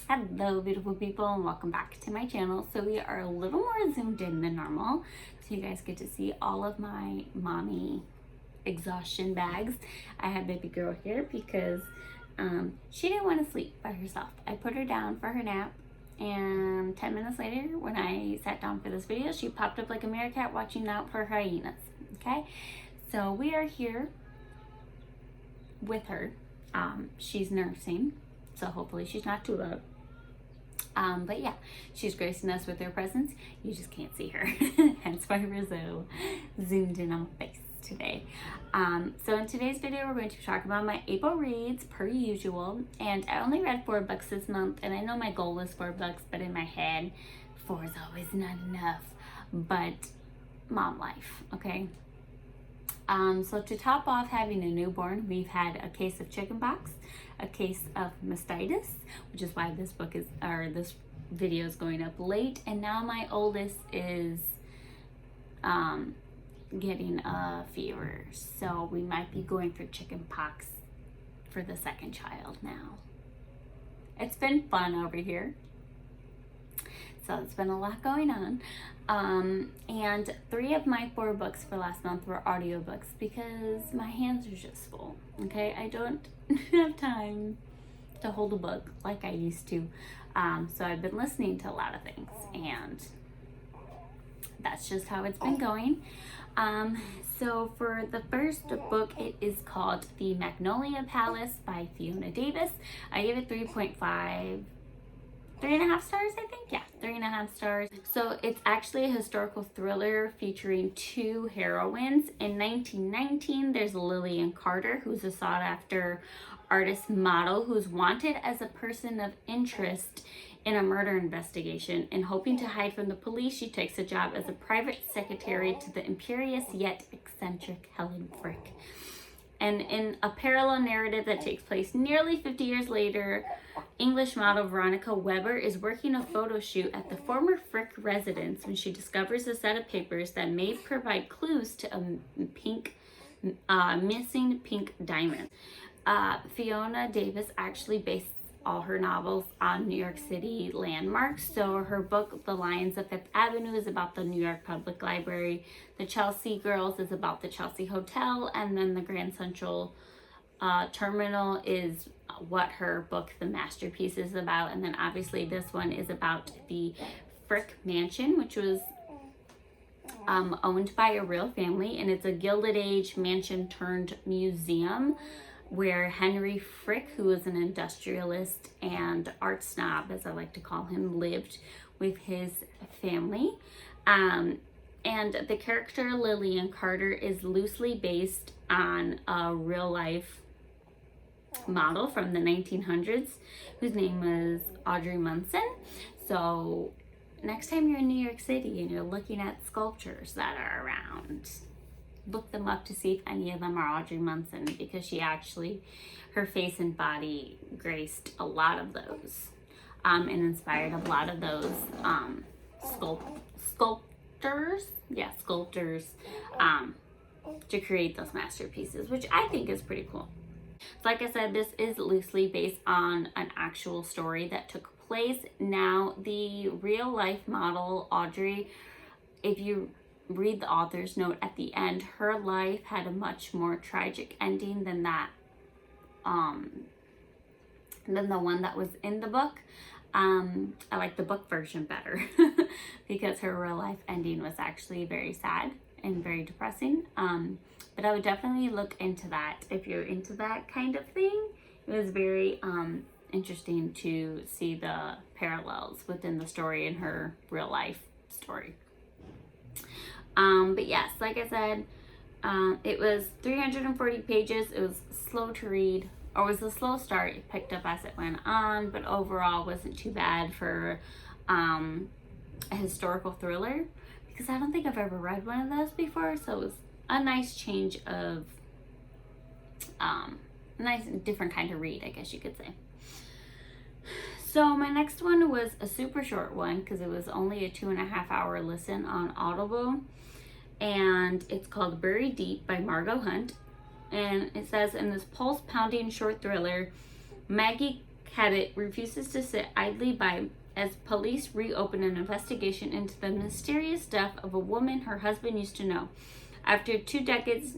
Hello beautiful people, and welcome back to my channel. So we are a little more zoomed in than normal, so you guys get to see all of my mommy exhaustion bags. I have baby girl here because she didn't want to sleep by herself. I put her down for her nap, and 10 minutes later when I sat down for this video, she popped up like a meerkat watching out for hyenas. Okay, so we are here with her. She's nursing, so hopefully she's not too loud. But yeah, she's gracing us with her presence. You just can't see her, hence why we're so zoomed in on my face today. So in today's video, we're going to talk about my April reads per usual. And I only read 4 books this month, and I know my goal is 4 books, but in my head, 4 is always not enough. But mom life, okay? So to top off having a newborn, we've had a case of chickenpox, a case of mastitis, which is why this book is, or this video is going up late, and now my oldest is getting a fever, so we might be going for chickenpox for the second child now. It's been fun over here. So it's been a lot going on. And 3 of my 4 books for last month were audiobooks because my hands are just full. Okay, I don't have time to hold a book like I used to. So I've been listening to a lot of things, and that's just how it's been going. So for the first book, it is called The Magnolia Palace by Fiona Davis. I gave it 3.5. 3.5 stars, I think. Yeah, 3.5 stars. So it's actually a historical thriller featuring 2 heroines. In 1919, there's Lillian Carter, who's a sought-after artist model who's wanted as a person of interest in a murder investigation. And hoping to hide from the police, she takes a job as a private secretary to the imperious yet eccentric Helen Frick. And in a parallel narrative that takes place nearly 50 years later, English model Veronica Weber is working a photo shoot at the former Frick residence when she discovers a set of papers that may provide clues to a missing pink diamond. Fiona Davis actually based all her novels on New York City landmarks. So her book, The Lions of Fifth Avenue, is about the New York Public Library. The Chelsea Girls is about the Chelsea Hotel. And then the Grand Central Terminal is what her book, The Masterpiece, is about. And then obviously this one is about the Frick Mansion, which was owned by a real family. And it's a Gilded Age mansion turned museum, where Henry Frick, who was an industrialist and art snob, as I like to call him, lived with his family. And the character Lillian Carter is loosely based on a real life model from the 1900s whose name was Audrey Munson. So next time you're in New York City and you're looking at sculptures that are around, look them up to see if any of them are Audrey Munson, because she actually, her face and body graced a lot of those and inspired a lot of those sculptors to create those masterpieces, which I think is pretty cool. So like I said, this is loosely based on an actual story that took place. Now, the real life model, Audrey, if you read the author's note at the end, her life had a much more tragic ending than that, than the one that was in the book. I like the book version better because her real life ending was actually very sad and very depressing. But I would definitely look into that if you're into that kind of thing. It was very interesting to see the parallels within the story and her real life story. But yes, like I said, it was 340 pages. It was slow to read, or was a slow start. It picked up as it went on, but overall wasn't too bad for a historical thriller, because I don't think I've ever read one of those before. So it was a nice change of, nice different kind of read, I guess you could say. So my next one was a super short one because it was only a 2.5 hour listen on Audible. And it's called Buried Deep by Margo Hunt. And it says, in this pulse-pounding short thriller, Maggie Cabot refuses to sit idly by as police reopen an investigation into the mysterious death of a woman her husband used to know. After two decades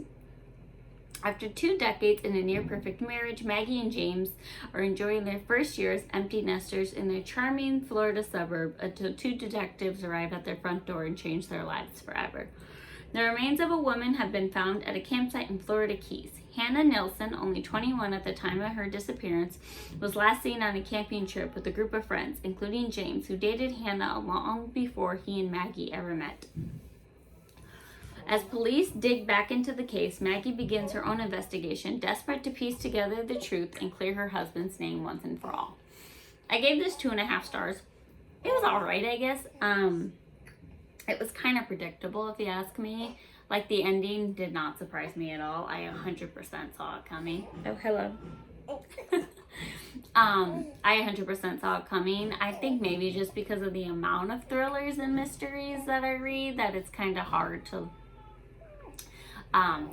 in a near-perfect marriage, Maggie and James are enjoying their first year as empty nesters in their charming Florida suburb until two detectives arrive at their front door and change their lives forever. The remains of a woman have been found at a campsite in Florida Keys. Hannah Nelson, only 21 at the time of her disappearance, was last seen on a camping trip with a group of friends, including James, who dated Hannah long before he and Maggie ever met. As police dig back into the case, Maggie begins her own investigation, desperate to piece together the truth and clear her husband's name once and for all. I gave this 2.5 stars. It was alright, I guess. It was kind of predictable, if you ask me. Like, the ending did not surprise me at all. I 100% saw it coming. Oh, hello. I 100% saw it coming. I think maybe just because of the amount of thrillers and mysteries that I read, that it's kind of hard to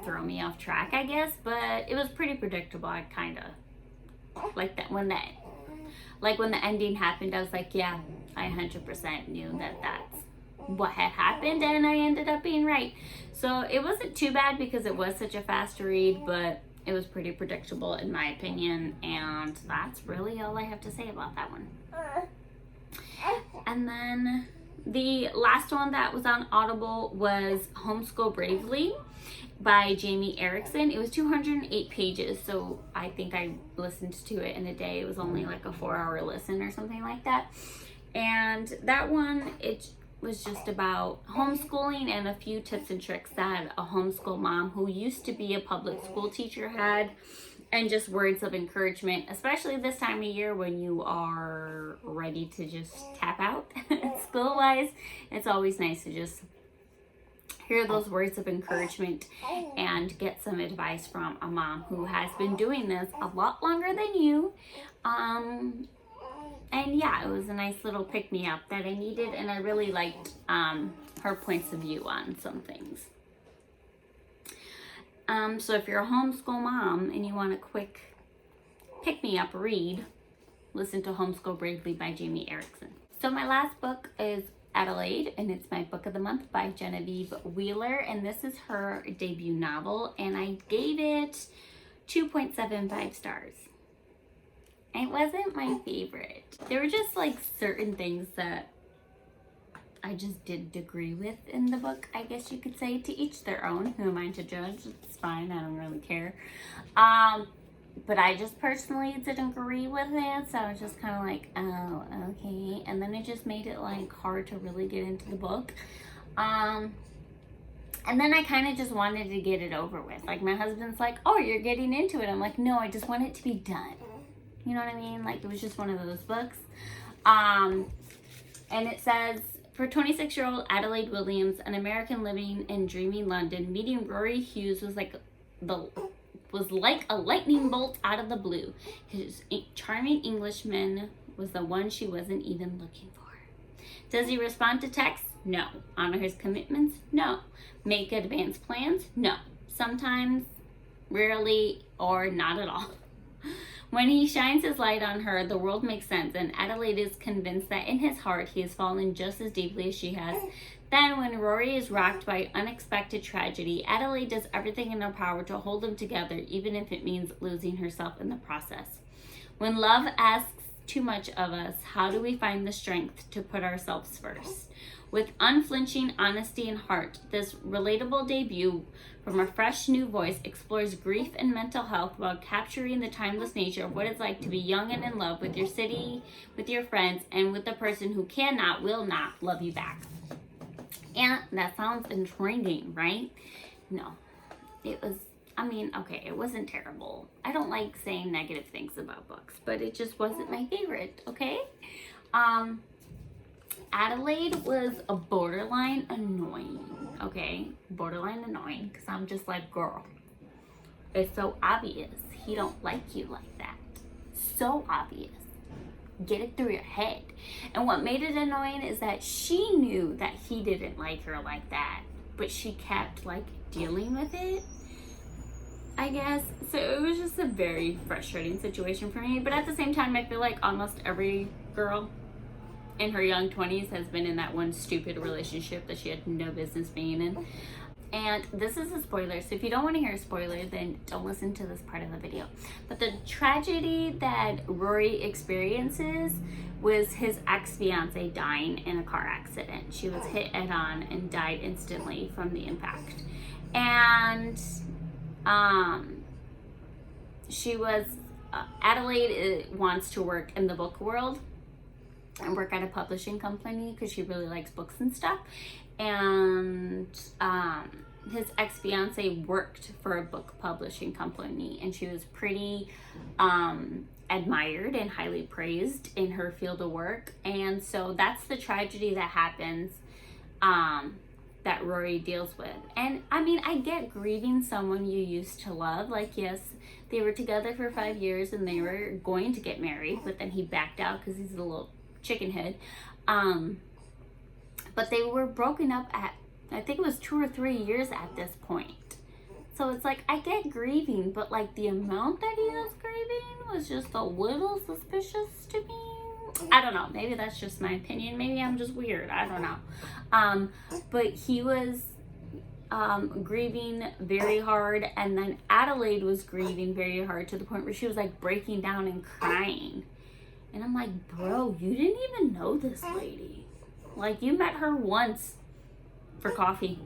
throw me off track, I guess. But it was pretty predictable. I kind of like that when the ending happened. I was like, yeah, I 100% knew that that's what had happened, and I ended up being right. So it wasn't too bad because it was such a fast read, but it was pretty predictable in my opinion, and that's really all I have to say about that one. And then the last one that was on Audible was Homeschool Bravely by Jamie Erickson. It was 208 pages, so I think I listened to it in a day. It was only like a 4-hour listen or something like that. And that one, it was just about homeschooling and a few tips and tricks that a homeschool mom who used to be a public school teacher had, and just words of encouragement, especially this time of year when you are ready to just tap out school-wise. It's always nice to just hear those words of encouragement and get some advice from a mom who has been doing this a lot longer than you. And yeah, it was a nice little pick-me-up that I needed, and I really liked her points of view on some things. So if you're a homeschool mom and you want a quick pick-me-up read, listen to Homeschool Bravely by Jamie Erickson. So my last book is Adelaide, and it's my book of the month by Genevieve Wheeler, and this is her debut novel, and I gave it 2.75 stars. It wasn't my favorite. There were just like certain things that I just didn't agree with in the book, I guess you could say. To each their own. Who am I to judge? It's fine, I don't really care. But I just personally didn't agree with it, so I was just kind of like, oh, okay. And then it just made it like hard to really get into the book. And then I kind of just wanted to get it over with. Like, my husband's like, oh, you're getting into it. I'm like, no, I just want it to be done. You know what I mean? Like, it was just one of those books. And it says, for 26-year-old Adelaide Williams, an American living in dreamy London, meeting Rory Hughes was like a lightning bolt out of the blue. His charming Englishman was the one she wasn't even looking for. Does he respond to texts? No. Honor his commitments? No. Make advanced plans? No. Sometimes, rarely, or not at all. When he shines his light on her, the world makes sense, and Adelaide is convinced that in his heart he has fallen just as deeply as she has. Then, when Rory is rocked by unexpected tragedy, Adelaide does everything in her power to hold them together, even if it means losing herself in the process. When love asks too much of us, how do we find the strength to put ourselves first? With unflinching honesty and heart, this relatable debut from a fresh new voice explores grief and mental health while capturing the timeless nature of what it's like to be young and in love with your city, with your friends, and with the person who cannot, will not love you back. And that sounds intriguing, right? No, it was, okay, it wasn't terrible. I don't like saying negative things about books, but it just wasn't my favorite, okay? Adelaide was a borderline annoying, okay? Borderline annoying, because I'm just like, girl, it's so obvious he don't like you like that. So obvious. Get it through your head. And what made it annoying is that she knew that he didn't like her like that, but she kept like dealing with it. I guess. So it was just a very frustrating situation for me. But at the same time, I feel like almost every girl in her young 20s has been in that one stupid relationship that she had no business being in. And this is a spoiler, so if you don't want to hear a spoiler, then don't listen to this part of the video. But the tragedy that Rory experiences was his ex-fiance dying in a car accident. She was hit head-on and died instantly from the impact. And she was, Adelaide wants to work in the book world and work at a publishing company because she really likes books and stuff. And his ex-fiance worked for a book publishing company, and she was pretty admired and highly praised in her field of work. And so that's the tragedy that happens, that Rory deals with. And I mean, I get grieving someone you used to love. Like, yes, they were together for 5 years and they were going to get married, but then he backed out because he's a little chicken head. But they were broken up at, I think it was 2 or 3 years at this point. So it's like, I get grieving, but like the amount that he was grieving was just a little suspicious to me. I don't know. Maybe that's just my opinion. Maybe I'm just weird. I don't know. But he was grieving very hard, and then Adelaide was grieving very hard to the point where she was like breaking down and crying. And I'm like, bro, you didn't even know this lady. Like, you met her once for coffee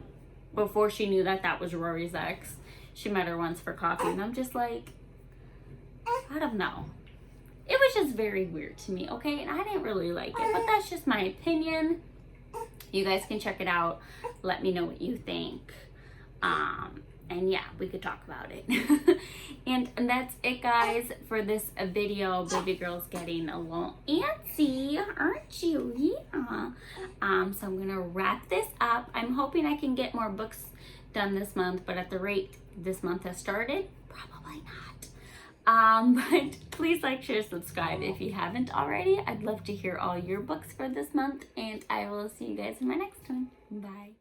before she knew that that was Rory's ex. She met her once for coffee, and I'm just like, I don't know. It was just very weird to me, okay? And I didn't really like it, but that's just my opinion. You guys can check it out. Let me know what you think. And yeah, we could talk about it. and that's it, guys, for this video. Baby girl's getting a little antsy, aren't you? Yeah. So I'm gonna wrap this up. I'm hoping I can get more books done this month, but at the rate this month has started, probably not. But please like, share, subscribe if you haven't already. I'd love to hear all your books for this month, and I will see you guys in my next one. Bye.